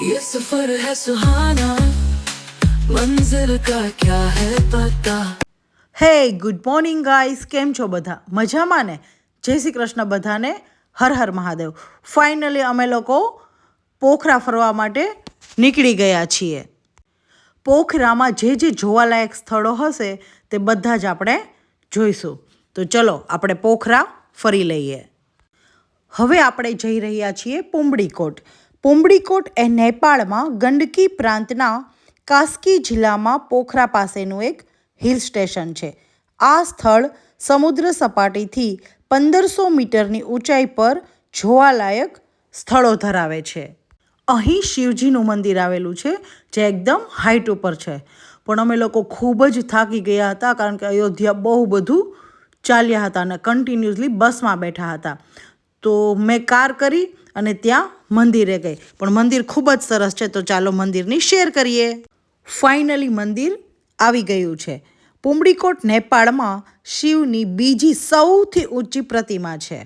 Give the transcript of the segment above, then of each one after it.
ये सफर है सुहाना, मंजिल का क्या है पता। હે ગુડ મોર્નિંગ ગાઈસ, કેમ છો બધા? મજામાં ને? જય શ્રી કૃષ્ણ બધાને. હર હર મહાદેવ. ફાઇનલી અમે લોકો પોખરા ફરવા માટે નીકળી ગયા છીએ. પોખરામાં જે જોવાલાયક સ્થળો હશે તે બધા જ આપણે જોઈશું. તો ચલો આપણે પોખરા ફરી લઈએ. હવે આપણે જઈ રહ્યા છીએ પુંબડીકોટ. પુંબડીકોટ એ નેપાળમાં ગંડકી પ્રાંતના કાસ્કી જિલ્લામાં પોખરા પાસેનું એક હિલ સ્ટેશન છે. આ સ્થળ સમુદ્ર સપાટીથી 1500 મીટરની ઊંચાઈ પર જોવાલાયક સ્થળો ધરાવે છે. અહીં શિવજીનું મંદિર આવેલું છે જે એકદમ હાઈટ ઉપર છે. પણ અમે લોકો ખૂબ જ થાકી ગયા હતા કારણ કે અયોધ્યા બહુ બધું ચાલ્યા હતા અને કન્ટિન્યુઅસલી બસમાં બેઠા હતા. તો મેં કાર કરી અને ત્યાં મંદિરે ગઈ. પણ મંદિર ખૂબ જ સરસ છે, તો ચાલો મંદિરની શેર કરીએ. ફાઇનલી મંદિર આવી ગયું છે. પુંબડીકોટ નેપાળમાં શિવની બીજી સૌથી ઊંચી પ્રતિમા છે.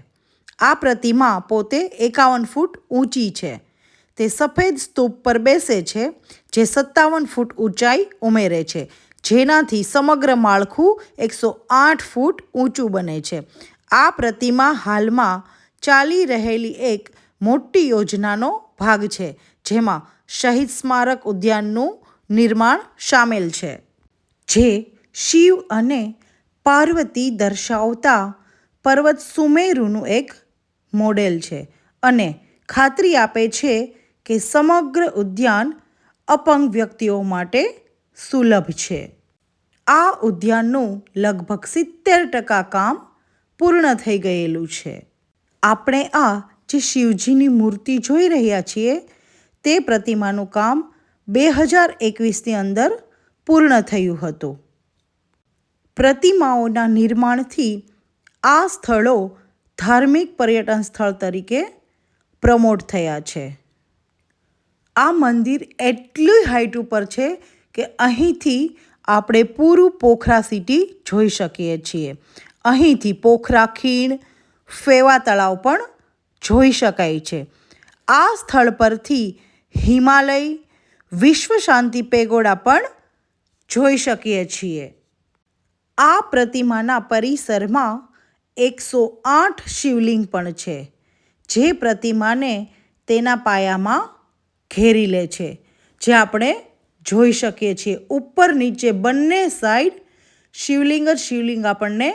આ પ્રતિમા પોતે 51 ફૂટ ઊંચી છે. તે સફેદ સ્તૂપ પર બેસે છે જે 57 ફૂટ ઊંચાઈ ઉમેરે છે, જેનાથી સમગ્ર માળખું 108 ફૂટ ઊંચું બને છે. આ પ્રતિમા હાલમાં ચાલી રહેલી એક મોટી યોજનાનો ભાગ છે, જેમાં શહીદ સ્મારક ઉદ્યાનનું નિર્માણ સામેલ છે, જે શિવ અને પાર્વતી દર્શાવતા પર્વત સુમેરુનું એક મોડેલ છે અને ખાતરી આપે છે કે સમગ્ર ઉદ્યાન અપંગ વ્યક્તિઓ માટે સુલભ છે. આ ઉદ્યાનનું લગભગ 70% કામ પૂર્ણ થઈ ગયેલું છે. આપણે આ જે શિવજીની મૂર્તિ જોઈ રહ્યા છીએ તે પ્રતિમાનું કામ 2021ની અંદર પૂર્ણ થયું હતું. પ્રતિમાઓના નિર્માણથી આ સ્થળો ધાર્મિક પર્યટન સ્થળ તરીકે પ્રમોટ થયા છે. આ મંદિર એટલી હાઈટ ઉપર છે કે અહીંથી આપણે પૂરું પોખરા સિટી જોઈ શકીએ છીએ. અહીંથી પોખરા ખીણ, ફેવા તળાવ પણ જોઈ શકાય છે. આ સ્થળ પરથી હિમાલય, વિશ્વ શાંતિ પેગોડા પણ જોઈ શકીએ છીએ. આ પ્રતિમાના પરિસરમાં 108 શિવલિંગ પણ છે, જે પ્રતિમાને તેના પાયામાં ઘેરી લે છે, જે આપણે જોઈ શકીએ છીએ. ઉપર નીચે બંને સાઈડ શિવલિંગ આપણને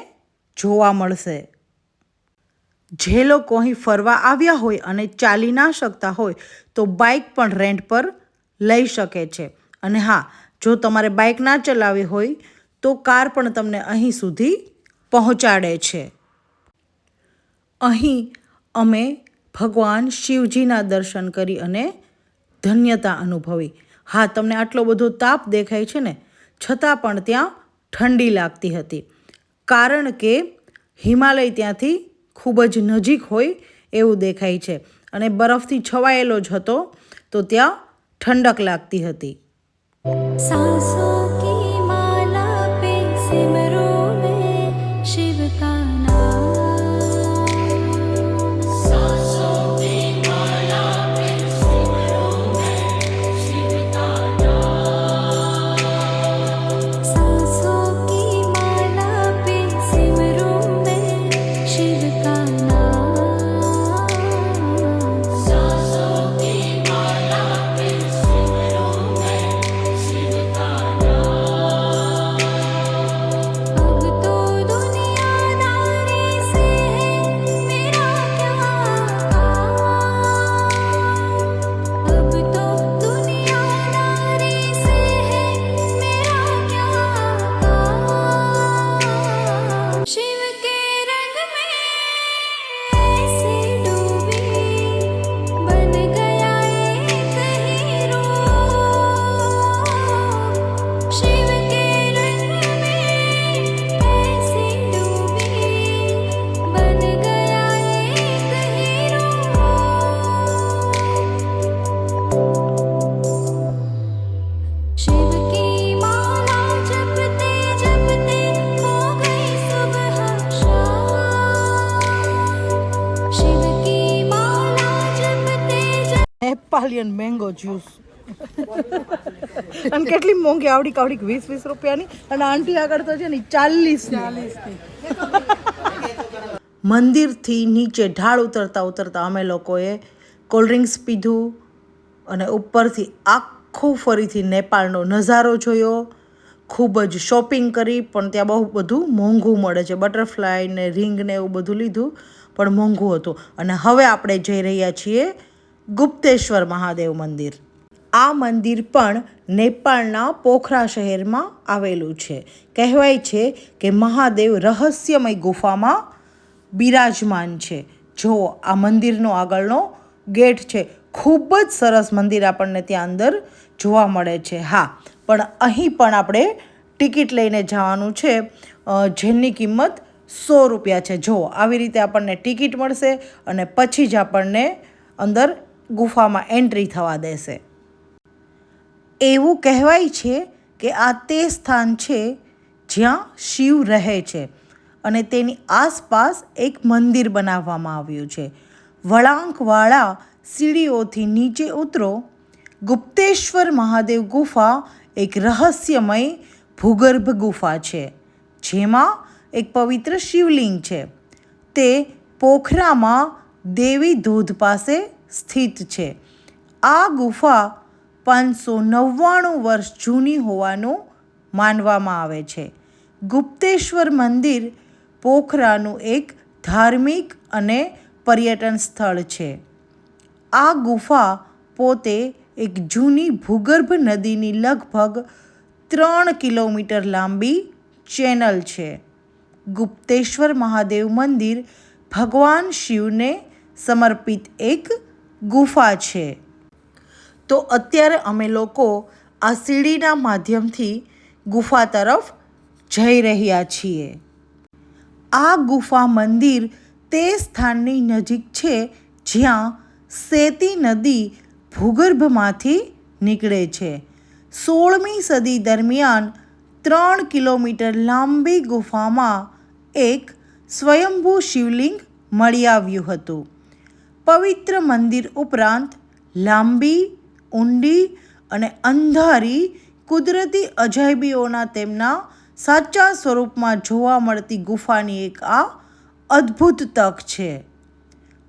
જોવા મળશે. જે લોકો અહીં ફરવા આવ્યા હોય અને ચાલી ના શકતા હોય તો બાઇક પણ રેન્ટ પર લઈ શકે છે. અને હા, જો તમારે બાઇક ના ચલાવવી હોય તો કાર પણ તમને અહીં સુધી પહોંચાડે છે. અહીં અમે ભગવાન શિવજીના દર્શન કરી અને ધન્યતા અનુભવી. હા, તમને આટલો બધો તાપ દેખાય છે ને, છતાં પણ ત્યાં ઠંડી લાગતી હતી, કારણ કે હિમાલય ત્યાંથી ખૂબ જ નજીક હોય એવું દેખાય છે અને બરફથી છવાયેલો જ હતો, તો ત્યાં ઠંડક લાગતી હતી. सांसों की माला पे सिमरों में शिव का नाम, सांसों की माला पे सिमरों में शिव का नाम, सांसों की माला पे सिमरों में शिव का नाम, सांसों की माला पे सिमरों में शिव का नाम. ઇટાલિયન મેંગો જ્યુસ અને કેટલી મોંઘી આવડી કાવડી 20 રૂપિયાની અને આંટી આગળ તો છે ને 40 મંદિરથી નીચે ઢાળ ઉતરતા અમે લોકોએ કોલ્ડ ડ્રિંક્સ પીધું અને ઉપરથી આખું ફરીથી નેપાળનો નજારો જોયો. ખૂબ જ શોપિંગ કરી, પણ ત્યાં બહુ બધું મોંઘું મળે છે. બટરફ્લાય ને રિંગ ને એવું બધું લીધું, પણ મોંઘું હતું. અને હવે આપણે જઈ રહ્યા છીએ ગુપ્તેશ્વર મહાદેવ મંદિર. આ મંદિર પણ નેપાળના પોખરા શહેરમાં આવેલું છે. કહેવાય છે કે મહાદેવ રહસ્યમય ગુફામાં બિરાજમાન છે. જો આ મંદિરનો આગળનો ગેટ છે, ખૂબ જ સરસ મંદિર આપણને ત્યાં અંદર જોવા મળે છે. હા, પણ અહીં પણ આપણે ટિકિટ લઈને જવાનું છે, જેની કિંમત 100 રૂપિયા છે. જો આવી રીતે આપણને ટિકિટ મળશે અને પછી જ આપણને અંદર ગુફામાં એન્ટ્રી થવા દેશે. એવું કહેવાય છે કે આ તે સ્થાન છે જ્યાં શિવ રહે છે અને તેની આસપાસ એક મંદિર બનાવવામાં આવ્યું છે. વળાંકવાળા સીડીઓથી નીચે ઉતરો. ગુપ્તેશ્વર મહાદેવ ગુફા એક રહસ્યમય ભૂગર્ભ ગુફા છે, જેમાં એક પવિત્ર શિવલિંગ છે. તે પોખરામાં દેવી ધોધ પાસે સ્થિત છે. આ ગુફા 599 વર્ષ જૂની હોવાનું માનવામાં આવે છે. ગુપ્તેશ્વર મંદિર પોખરાનું એક ધાર્મિક અને પર્યટન સ્થળ છે. આ ગુફા પોતે એક જૂની ભૂગર્ભ નદીની લગભગ 3 કિલોમીટર લાંબી ચેનલ છે. ગુપ્તેશ્વર મહાદેવ મંદિર ભગવાન શિવને સમર્પિત એક ગુફા છે. તો અત્યારે અમે લોકો આ સીડીના માધ્યમથી ગુફા તરફ જઈ રહ્યા છીએ. આ ગુફા મંદિર તે સ્થાનની નજીક છે જ્યાં સેતી નદી ભૂગર્ભમાંથી નીકળે છે. 16મી સદી દરમિયાન 3 કિલોમીટર લાંબી ગુફામાં એક સ્વયંભૂ શિવલિંગ મળી આવ્યું હતું. પવિત્ર મંદિર ઉપરાંત લાંબી, ઊંડી અને અંધારી કુદરતી અજાયબીઓના તેમના સાચા સ્વરૂપમાં જોવા મળતી ગુફાની એક આ અદ્ભુત તક છે.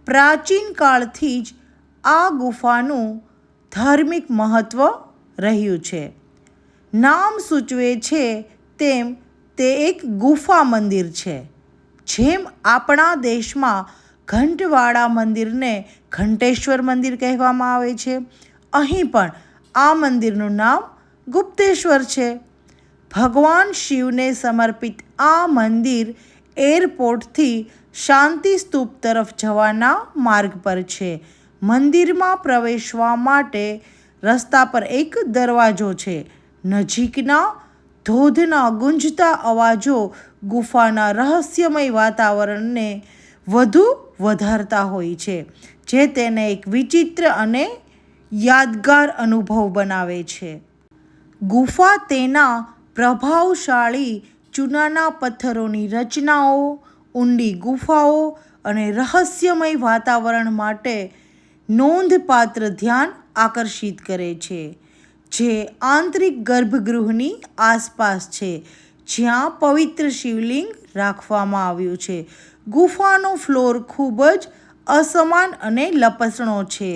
પ્રાચીન કાળથી જ આ ગુફાનું ધાર્મિક મહત્ત્વ રહ્યું છે. નામ સૂચવે છે તેમ તે એક ગુફા મંદિર છે. જેમ આપણા દેશમાં ઘંટવાળા મંદિરને ઘંટેશ્વર મંદિર કહેવામાં આવે છે, અહીં પણ આ મંદિરનું નામ ગુપ્તેશ્વર છે. ભગવાન શિવને સમર્પિત આ મંદિર એરપોર્ટથી શાંતિ સ્તૂપ તરફ જવાના માર્ગ પર છે. મંદિરમાં પ્રવેશવા માટે રસ્તા પર એક દરવાજો છે. નજીકના ધોધના ગુંજતા અવાજો ગુફાના રહસ્યમય વાતાવરણને વધુ વધારતા હોય છે, જે તેને એક વિચિત્ર અને યાદગાર અનુભવ બનાવે છે. ગુફા તેના પ્રભાવશાળી ચૂનાના પથ્થરોની રચનાઓ, ઊંડી ગુફાઓ અને રહસ્યમય વાતાવરણ માટે નોંધપાત્ર ધ્યાન આકર્ષિત કરે છે, જે આંતરિક ગર્ભગૃહની આસપાસ છે, જ્યાં પવિત્ર શિવલિંગ રાખવામાં આવ્યું છે. ગુફાનો ફ્લોર ખૂબ જ અસમાન અને લપસણો છે.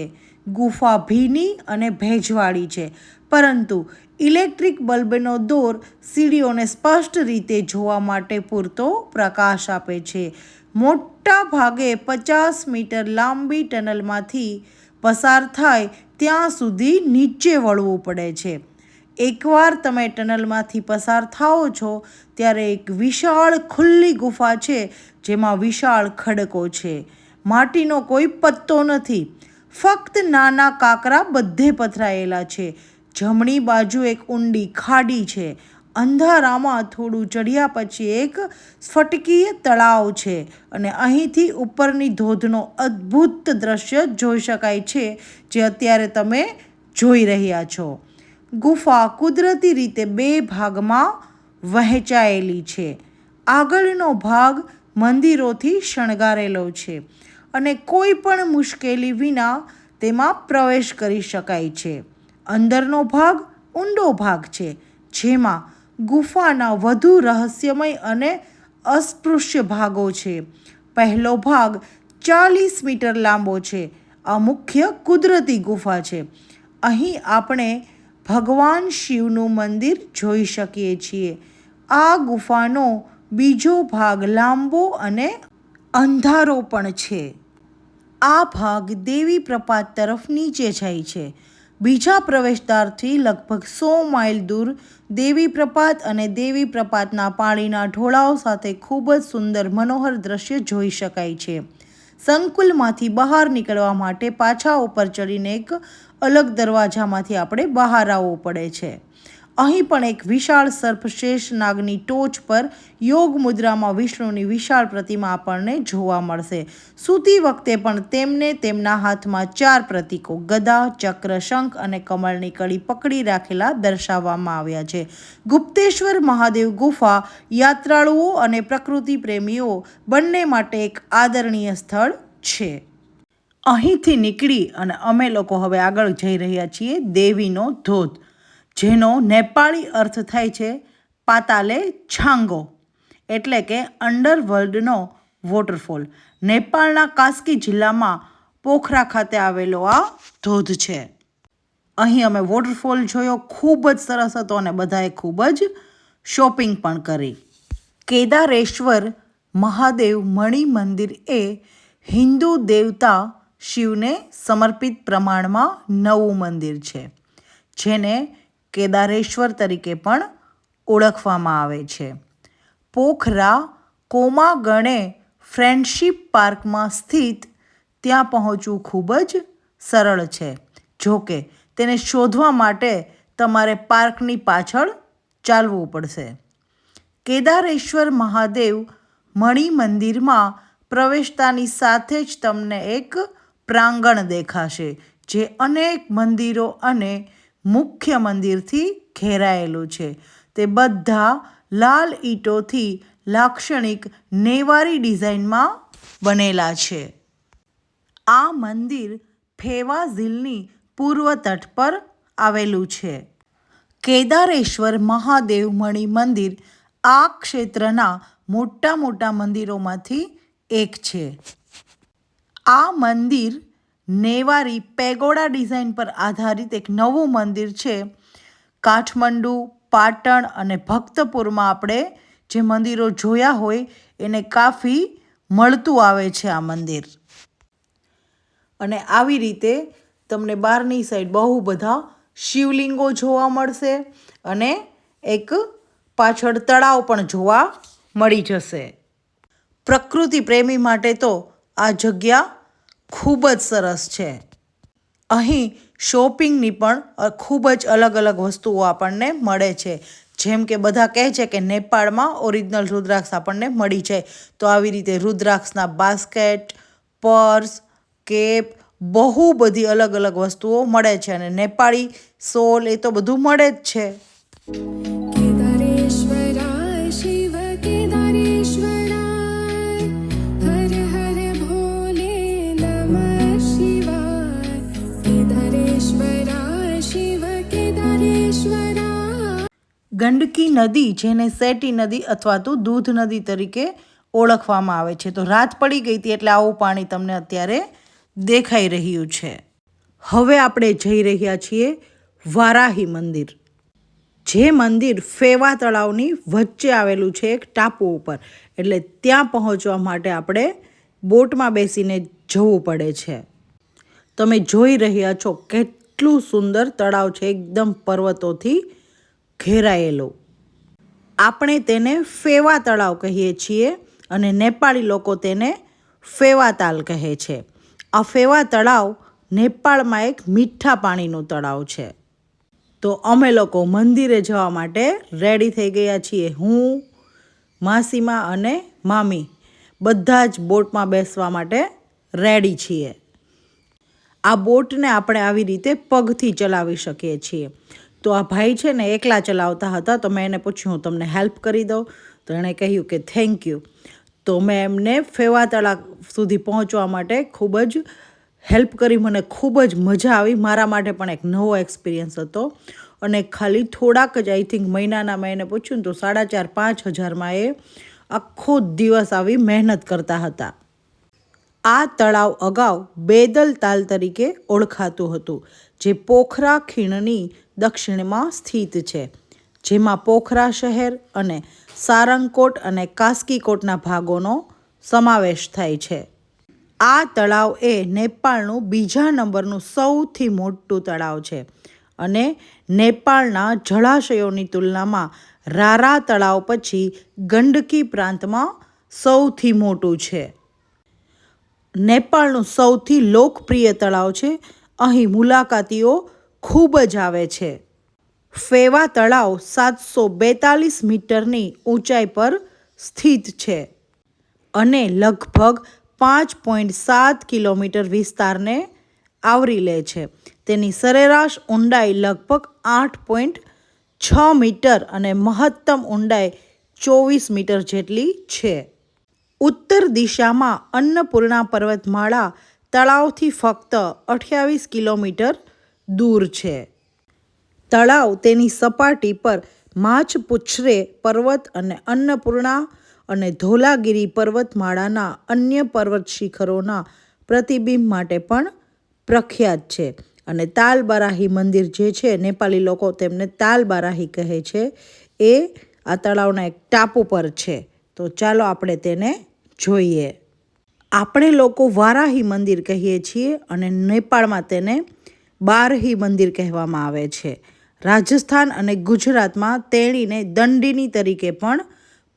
ગુફા ભીની અને ભેજવાળી છે, પરંતુ ઇલેક્ટ્રિક બલ્બનો દોર સીડીઓને સ્પષ્ટ રીતે જોવા માટે પૂરતો પ્રકાશ આપે છે. મોટા ભાગે 50 મીટર લાંબી ટનલમાંથી પસાર થાય ત્યાં સુધી નીચે વળવું પડે છે. એકવાર તમે ટનલમાંથી પસાર થાઓ છો ત્યારે એક વિશાળ ખુલ્લી ગુફા છે, જેમાં વિશાળ ખડકો છે. માટીનો કોઈ પત્તો નથી, ફક્ત નાના કાંકરા બધે પથરાયેલા છે. જમણી બાજુ એક ઊંડી ખાડી છે. અંધારામાં થોડું ચઢ્યા પછી એક સ્ફટિકીય તળાવ છે અને અહીંથી ઉપરની ધોધનો અદ્ભુત દ્રશ્ય જોઈ શકાય છે, જે અત્યારે તમે જોઈ રહ્યા છો. ગુફા કુદરતી રીતે 2 ભાગમાં વહેંચાયેલી છે. આગળનો ભાગ મંદિરોથી શણગારેલો છે અને કોઈ પણ મુશ્કેલી વિના તેમાં પ્રવેશ કરી શકાય છે. અંદરનો ભાગ ઊંડો ભાગ છે, જેમાં ગુફાના વધુ રહસ્યમય અને અસ્પૃશ્ય ભાગો છે. પહેલો ભાગ 40 મીટર લાંબો છે. આ મુખ્ય કુદરતી ગુફા છે. અહીં આપણે ભગવાન શિવનું મંદિર જોઈ શકીએ છીએ. આ ગુફાનો બીજો ભાગ લાંબો અને અંધારો પણ છે. આ ભાગ દેવી પ્રપાત તરફ નીચે જાય છે. બીજા પ્રવેશદ્વારથી લગભગ 100 માઇલ દૂર દેવી પ્રપાત અને દેવી પ્રપાતના પાણીના ઢોળાવ સાથે ખૂબ જ સુંદર મનોહર દ્રશ્ય જોઈ શકાય છે. સંકુલમાંથી બહાર નીકળવા માટે પાછા ઉપર ચડીને એક અલગ દરવાજામાંથી આપણે બહાર આવવું પડે છે. અહીં પણ એક વિશાળ સર્પ શેષ નાગની ટોચ પર યોગ મુદ્રામાં વિષ્ણુની વિશાળ પ્રતિમા આપણને જોવા મળશે. સૂતી વખતે પણ તેમને તેમના હાથમાં 4 પ્રતીકો ગદા, ચક્ર, શંખ અને કમળની કડી પકડી રાખેલા દર્શાવવામાં આવ્યા છે. ગુપ્તેશ્વર મહાદેવ ગુફા યાત્રાળુઓ અને પ્રકૃતિ પ્રેમીઓ બંને માટે એક આદરણીય સ્થળ છે. અહીંથી નીકળી અને અમે લોકો હવે આગળ જઈ રહ્યા છીએ દેવીનો ધોધ, જેનો નેપાળી અર્થ થાય છે પાતાલે છાંગો, એટલે કે અંડરવર્લ્ડનો વોટરફોલ. નેપાળના કાસ્કી જિલ્લામાં પોખરા ખાતે આવેલો આ ધોધ છે. અહીં અમે વોટરફોલ જોયો, ખૂબ જ સરસ હતો અને બધાએ ખૂબ જ શોપિંગ પણ કરી. કેદારેશ્વર મહાદેવ મણિ મંદિર એ હિન્દુ દેવતા શિવને સમર્પિત પ્રમાણમાં નવું મંદિર છે, જેને કેદારેશ્વર તરીકે પણ ઓળખવામાં આવે છે. પોખરા કોમાગણે ફ્રેન્ડશિપ પાર્કમાં સ્થિત ત્યાં પહોંચવું ખૂબ જ સરળ છે. જોકે તેને શોધવા માટે તમારે પાર્કની પાછળ ચાલવું પડશે. કેદારેશ્વર મહાદેવ મણિ મંદિરમાં પ્રવેશતાની સાથે જ તમને એક પ્રાંગણ દેખાશે, જે અનેક મંદિરો અને મુખ્ય મંદિરથી ઘેરાયેલું છે. તે બધા લાલ ઈંટોથી લાક્ષણિક નેવારી ડિઝાઇનમાં બનેલા છે. આ મંદિર ફેવા ઝીલની પૂર્વ તટ પર આવેલું છે. કેદારેશ્વર મહાદેવ મણિ મંદિર આ ક્ષેત્રના મોટા મોટા મંદિરોમાંથી એક છે. આ મંદિર નેવારી પેગોડા ડિઝાઇન પર આધારિત એક નવું મંદિર છે. કાઠમંડુ, પાટણ અને ભક્તપુરમાં આપણે જે મંદિરો જોયા હોય એને કાફી મળતું આવે છે આ મંદિર. અને આવી રીતે તમને બહારની સાઈડ બહુ બધા શિવલિંગો જોવા મળશે અને એક પાછળ તળાવ પણ જોવા મળી જશે. પ્રકૃતિ પ્રેમી માટે તો આ જગ્યા ખૂબ જ સરસ છે. અહીં શોપિંગની પણ ખૂબ જ અલગ અલગ વસ્તુઓ આપણને મળે છે. જેમ કે બધા કહે છે કે નેપાળમાં ઓરિજિનલ રુદ્રાક્ષ આપણને મળી જાય, તો આવી રીતે રુદ્રાક્ષના બાસ્કેટ, પર્સ, કેપ, બહુ બધી અલગ અલગ વસ્તુઓ મળે છે. અને નેપાળી સોલ એ તો બધું મળે જ છે. केदारेश्वराय शिव केदारेश्वराय हर हर भोले नमः शिवाय केदारेश्वराय शिव केदारेश्वराय. ગંડકી નદી, જેને સેટી નદી અથવા તો દૂધ નદી તરીકે ઓળખવામાં આવે છે, તો રાત પડી ગઈ હતી એટલે આવું પાણી તમને અત્યારે દેખાઈ રહ્યું છે. હવે આપણે જઈ રહ્યા છીએ વારાહી મંદિર, જે મંદિર ફેવા તળાવની વચ્ચે આવેલું છે એક ટાપુ ઉપર. એટલે ત્યાં પહોંચવા માટે આપણે બોટમાં બેસીને જવું પડે છે. તમે જોઈ રહ્યા છો કેટલું સુંદર તળાવ છે, એકદમ પર્વતોથી ઘેરાયેલું. આપણે તેને ફેવા તળાવ કહીએ છીએ અને નેપાળી લોકો તેને ફેવાતાલ કહે છે. આ ફેવા તળાવ નેપાળમાં એક મીઠા પાણીનું તળાવ છે. તો અમે લોકો મંદિરે જવા માટે રેડી થઈ ગયા છીએ. હું, માસીમા અને મામી બધા જ બોટમાં બેસવા માટે રેડી છીએ. આ બોટને આપણે આવી રીતે પગથી ચલાવી શકીએ છીએ. તો આ ભાઈ છે ને એકલા ચલાવતા હતા, તો મેં એને પૂછ્યું હું તમને હેલ્પ કરી દઉં, તો એણે કહ્યું કે થેન્ક યુ. તો મેં એમને ફેવા તળાવ સુધી પહોંચવા માટે ખૂબ જ હેલ્પ કરી. મને ખૂબ જ મજા આવી. મારા માટે પણ એક નવો એક્સપિરિયન્સ હતો. અને ખાલી થોડાક જ આઈ થિંક મહિનાના મેં એને પૂછ્યું ને તો 4,500 5 હજારમાં એ આખો દિવસ આવી મહેનત કરતા હતા. આ તળાવ અગાઉ બેદલ તાલ તરીકે ઓળખાતું હતું, જે પોખરા ખીણની દક્ષિણમાં સ્થિત છે, જેમાં પોખરા શહેર અને સારંગકોટ અને કાસ્કીકોટના ભાગોનો સમાવેશ થાય છે. આ તળાવ એ નેપાળનું બીજા નંબરનું સૌથી મોટું તળાવ છે અને નેપાળના જળાશયોની તુલનામાં રારા તળાવ પછી ગંડકી પ્રાંતમાં સૌથી મોટું છે. નેપાળનું સૌથી લોકપ્રિય તળાવ છે. અહીં મુલાકાતીઓ ખૂબ જ આવે છે. ફેવા તળાવ 742 મીટરની ઊંચાઈ પર સ્થિત છે અને લગભગ 5.7 કિલોમીટર વિસ્તારને આવરી લે છે. તેની સરેરાશ ઊંડાઈ લગભગ 8.6 મીટર અને મહત્તમ ઊંડાઈ 24 મીટર જેટલી છે. ઉત્તર દિશામાં અન્નપૂર્ણા પર્વતમાળા તળાવથી ફક્ત 28 કિલોમીટર દૂર છે. તળાવ તેની સપાટી પર માછપુચ્છરે પર્વત અને અન્નપૂર્ણા અને ધોલાગીરી પર્વતમાળાના અન્ય પર્વત શિખરોના પ્રતિબિંબ માટે પણ પ્રખ્યાત છે. અને તાલબારાહી મંદિર જે છે, નેપાળી લોકો તેમને તાલબારાહી કહે છે, એ આ તળાવના એક ટાપુ પર છે. તો ચાલો આપણે તેને જોઈએ. આપણે લોકો વારાહી મંદિર કહીએ છીએ અને નેપાળમાં તેને બારહી મંદિર કહેવામાં આવે છે. રાજસ્થાન અને ગુજરાતમાં તેણીને દંડિની તરીકે પણ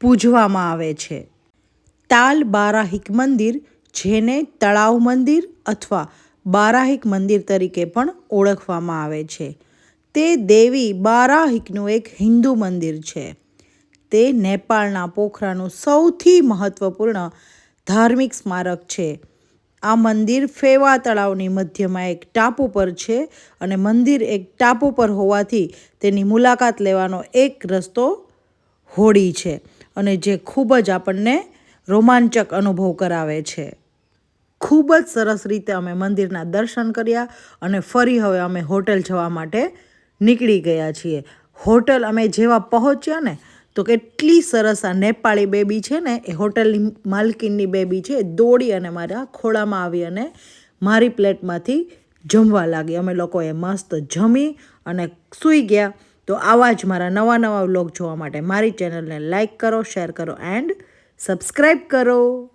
પૂજવામાં આવે છે. તાલ બારાહિક મંદિર, જેને તળાવ મંદિર અથવા બારાહિક મંદિર તરીકે પણ ઓળખવામાં આવે છે, તે દેવી બારાહિકનું એક હિન્દુ મંદિર છે. તે નેપાળના પોખરાનું સૌથી મહત્વપૂર્ણ ધાર્મિક સ્મારક છે. આ મંદિર ફેવા તળાવની મધ્યમાં એક ટાપુ પર છે અને મંદિર એક ટાપુ પર હોવાથી તેની મુલાકાત લેવાનો એક રસ્તો હોડી છે અને જે ખૂબ જ આપણને રોમાંચક અનુભવ કરાવે છે. ખૂબ જ સરસ રીતે અમે મંદિરના દર્શન કર્યા અને ફરી હવે અમે હોટલ જવા માટે નીકળી ગયા છીએ. હોટલ અમે જેવા પહોંચ્યા ને તો કેટલી સરસ આ નેપાળી બેબી છે ને, એ હોટલની માલકીનની બેબી છે, દોડી અને મારા ખોળામાં આવી અને મારી પ્લેટમાંથી જમવા લાગી. અમે લોકોએ મસ્ત જમી અને સૂઈ ગયા. તો આવા જ મારા નવા વ્લોગ જોવા માટે મારી ચેનલને લાઈક કરો, શેર કરો એન્ડ સબસ્ક્રાઈબ કરો.